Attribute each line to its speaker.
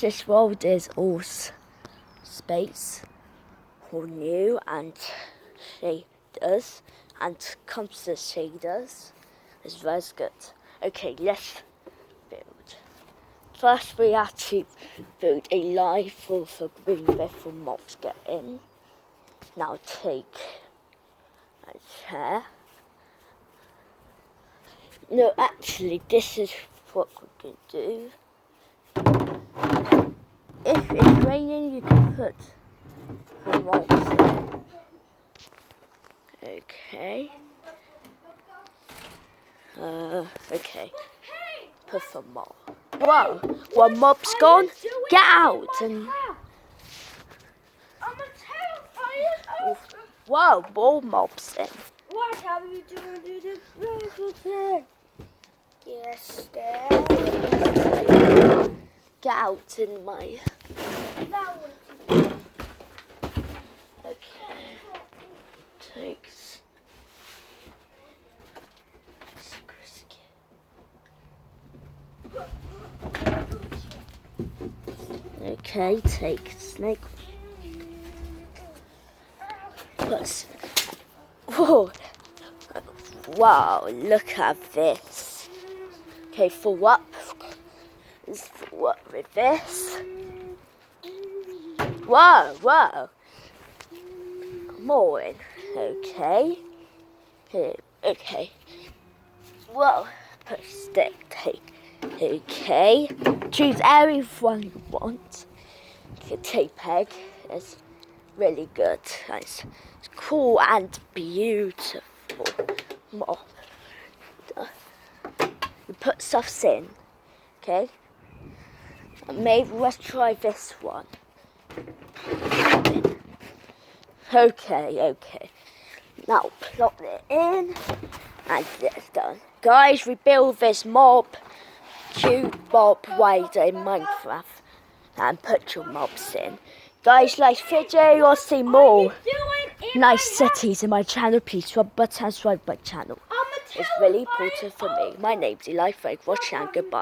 Speaker 1: This world is all space, all new and shaders, and comes to shaders. It's very good. Okay, let's build. First we have to build a line for the green before mobs get in. Now take a chair. No, actually this is what we're going to do. If it's raining, you can put the mobs in. Okay. Okay. Put some more. Whoa, one mob's gone. Get out and. Whoa, more mobs in.
Speaker 2: What are you doing to the beautiful thing? Yes, Dad.
Speaker 1: Get out in my. Okay. Takes. Okay, take snake. Puts. Whoa! Wow! Look at this. Okay, for what? For what with this? Whoa! Whoa! More in. Okay. Here. Okay. Whoa! Put stick. Take. Okay. Choose everyone you want. The tape egg is really good. It's cool and beautiful. More. You put stuff in. Okay. Maybe let's try this one. Okay. Now plop it in. And it's done. Guys, we build this cute mob wider in Minecraft. And put your mobs in. Guys, like video or see more nice cities in my channel, please subscribe my channel. It's really important for me. My name's Eli. Watch and goodbye.